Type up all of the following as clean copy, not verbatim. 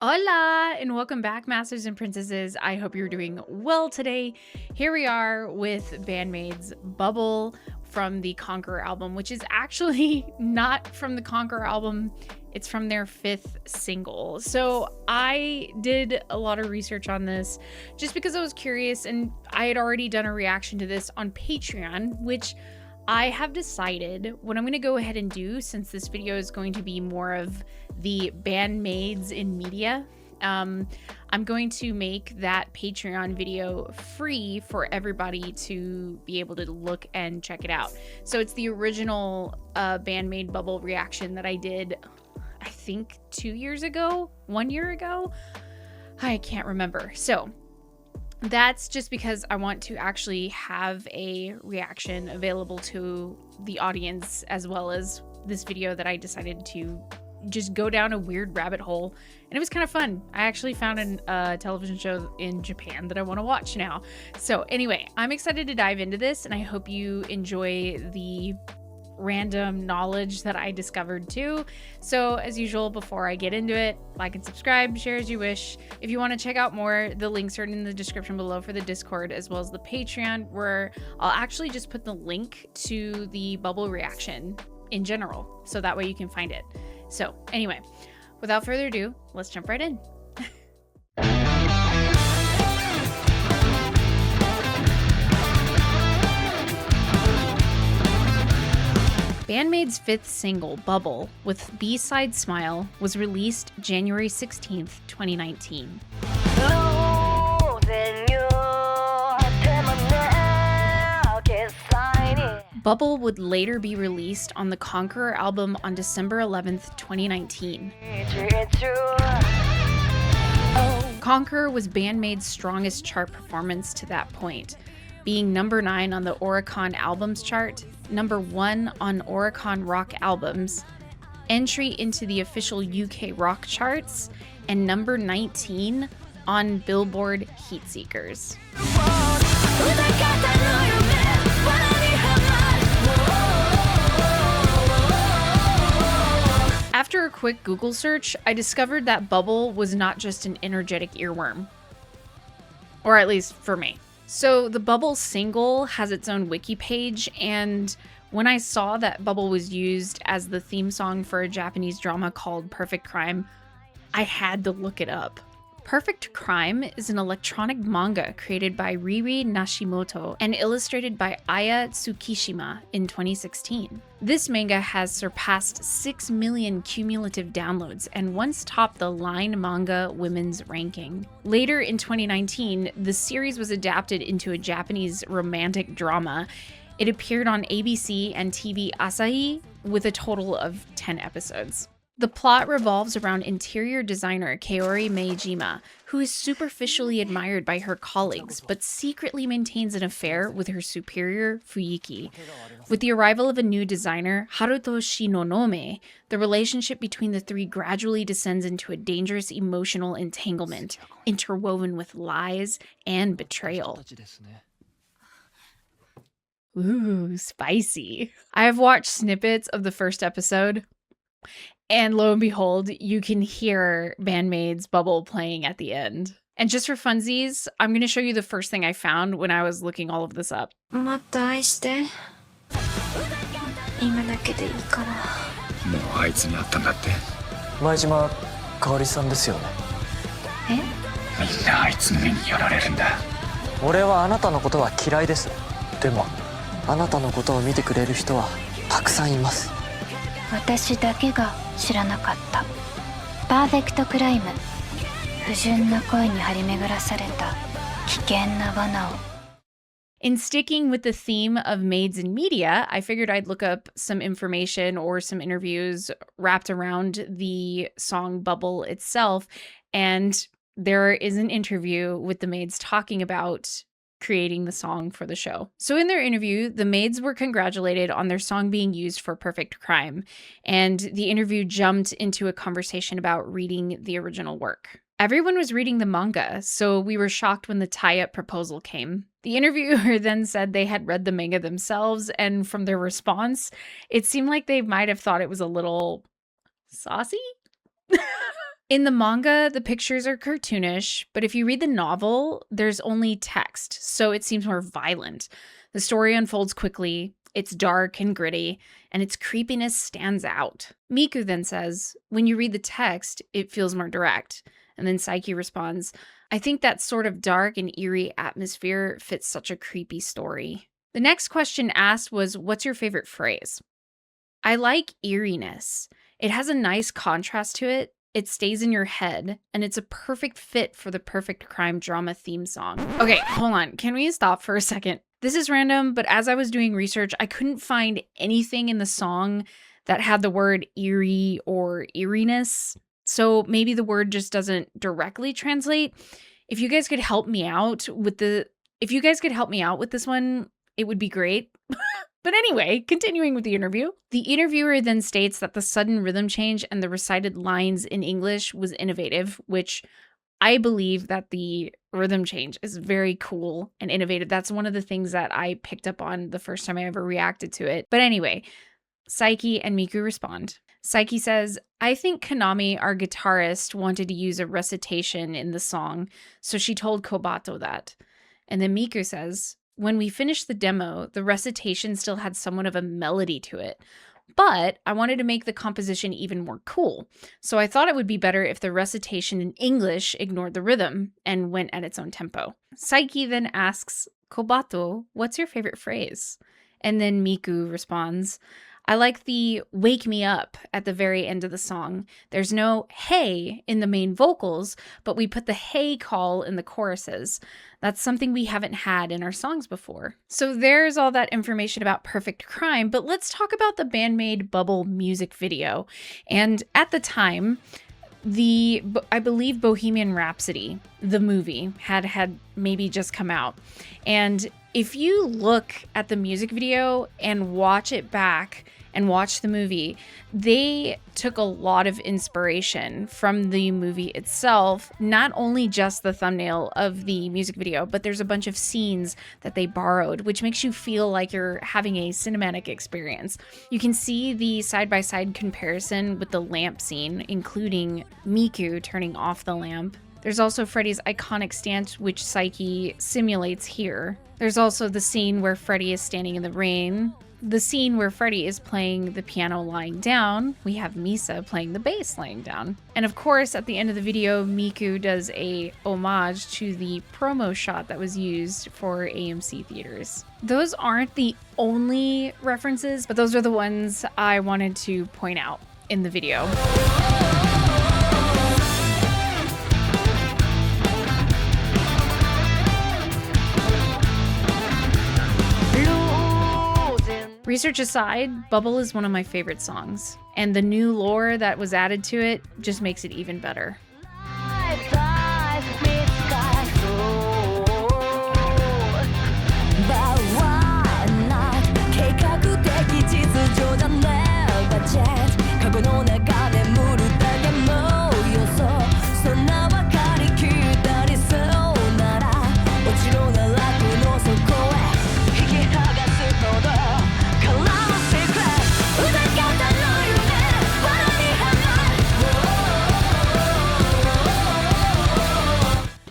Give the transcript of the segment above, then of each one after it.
Hola and welcome back, Masters and Princesses. I hope you're doing well today. Here we are with BAND-MAID's Bubble from the Conqueror album, which is actually not from the Conqueror album. It's from their 5th single. So I did a lot of research on this just because I was curious, and I had already done a reaction to this on Patreon, which I have decided what I'm going to go ahead and do, since this video is going to be more of the BAND-MAIDs in media. I'm going to make that Patreon video free for everybody to be able to look and check it out. So it's the original BAND-MAID Bubble reaction that I did, I think 2 years ago, 1 year ago. I can't remember. So that's just because I want to actually have a reaction available to the audience, as well as this video that I decided to just go down a weird rabbit hole, and it was kind of fun. I actually found a television show in Japan that I want to watch now. So anyway, I'm excited to dive into this, and I hope you enjoy the random knowledge that I discovered too. So as usual, before I get into it, like and subscribe, share as you wish. If you want to check out more, the links are in the description below for the Discord as well as the Patreon, where I'll actually just put the link to the Bubble reaction in general, so that way you can find it. So anyway, without further ado, let's jump right in. BAND-MAID's 5th single, Bubble, with B-side Smile, was released January 16th, 2019. Bubble would later be released on the Conqueror album on December 11th, 2019. Conqueror was BAND-MAID's strongest chart performance to that point, being number 9 on the Oricon Albums chart, number 1 on Oricon Rock Albums, entry into the official UK rock charts, and number 19 on Billboard Heatseekers. After a quick Google search, I discovered that Bubble was not just an energetic earworm. Or at least for me. So the Bubble single has its own wiki page, and when I saw that Bubble was used as the theme song for a Japanese drama called Perfect Crime, I had to look it up. Perfect Crime is an electronic manga created by Riri Nashimoto and illustrated by Aya Tsukishima in 2016. This manga has surpassed 6 million cumulative downloads and once topped the Line Manga Women's ranking. Later in 2019, the series was adapted into a Japanese romantic drama. It appeared on ABC and TV Asahi with a total of 10 episodes. The plot revolves around interior designer Kaori Meijima, who is superficially admired by her colleagues, but secretly maintains an affair with her superior, Fuyuki. With the arrival of a new designer, Haruto Shinonome, the relationship between the three gradually descends into a dangerous emotional entanglement, interwoven with lies and betrayal. Ooh, spicy. I have watched snippets of the first episode, and lo and behold, you can hear BAND-MAID's Bubble playing at the end. And just for funsies, I'm going to show you the first thing I found when I was looking all of this up. In sticking with the theme of maids in media, I figured I'd look up some information or some interviews wrapped around the song Bubble itself, and there is an interview with the maids talking about creating the song for the show. So in their interview, the maids were congratulated on their song being used for Perfect Crime, and the interview jumped into a conversation about reading the original work. Everyone was reading the manga, so we were shocked when the tie-up proposal came. The interviewer then said they had read the manga themselves, and from their response, it seemed like they might have thought it was a little saucy? In the manga, the pictures are cartoonish, but if you read the novel, there's only text, so it seems more violent. The story unfolds quickly, it's dark and gritty, and its creepiness stands out. Miku then says, when you read the text, it feels more direct. And then Saiki responds, I think that sort of dark and eerie atmosphere fits such a creepy story. The next question asked was, what's your favorite phrase? I like eeriness. It has a nice contrast to it. It stays in your head, and it's a perfect fit for the perfect crime drama theme song. Okay, hold on. Can we stop for a second? This is random, but as I was doing research, I couldn't find anything in the song that had the word eerie or eeriness. So maybe the word just doesn't directly translate. If you guys could help me out with this one, it would be great. But anyway, continuing with the interview. The interviewer then states that the sudden rhythm change and the recited lines in English was innovative, which I believe that the rhythm change is very cool and innovative. That's one of the things that I picked up on the first time I ever reacted to it. But anyway, Saiki and Miku respond. Saiki says, I think Konami, our guitarist, wanted to use a recitation in the song, so she told Kobato that. And then Miku says, when we finished the demo, the recitation still had somewhat of a melody to it, but I wanted to make the composition even more cool. So I thought it would be better if the recitation in English ignored the rhythm and went at its own tempo. Saiki then asks, Kobato, what's your favorite phrase? And then Miku responds, I like the wake me up at the very end of the song. There's no hey in the main vocals, but we put the hey call in the choruses. That's something we haven't had in our songs before. So there's all that information about Perfect Crime, but let's talk about the BAND-MAID Bubble music video. And at the time, I believe Bohemian Rhapsody, the movie, had maybe just come out. And if you look at the music video and watch it back and watch the movie, they took a lot of inspiration from the movie itself, not only just the thumbnail of the music video, but there's a bunch of scenes that they borrowed, which makes you feel like you're having a cinematic experience. You can see the side-by-side comparison with the lamp scene, including Miku turning off the lamp. There's also Freddy's iconic stance, which Saiki simulates here. There's also the scene where Freddy is standing in the rain. The scene where Freddy is playing the piano lying down, we have Misa playing the bass lying down. And of course, at the end of the video, Miku does a homage to the promo shot that was used for AMC theaters. Those aren't the only references, but those are the ones I wanted to point out in the video. Research aside, Bubble is one of my favorite songs, and the new lore that was added to it just makes it even better.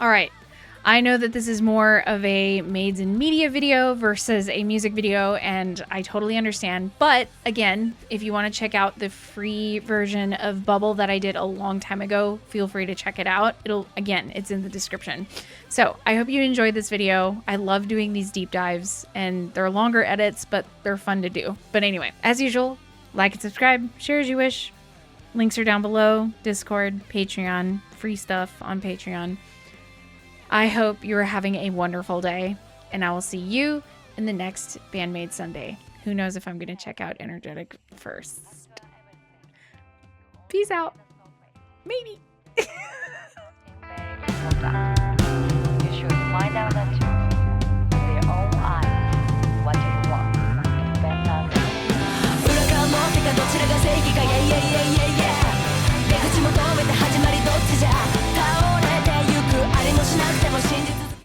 All right, I know that this is more of a Maids in Media video versus a music video, and I totally understand. But again, if you want to check out the free version of Bubble that I did a long time ago, feel free to check it out. It's in the description. So I hope you enjoyed this video. I love doing these deep dives, and they're longer edits, but they're fun to do. But anyway, as usual, like and subscribe, share as you wish. Links are down below, Discord, Patreon, free stuff on Patreon. I hope you are having a wonderful day, and I will see you in the next BAND-MAID Sunday. Who knows if I'm going to check out Energetic first. Peace out. Maybe. You should find out that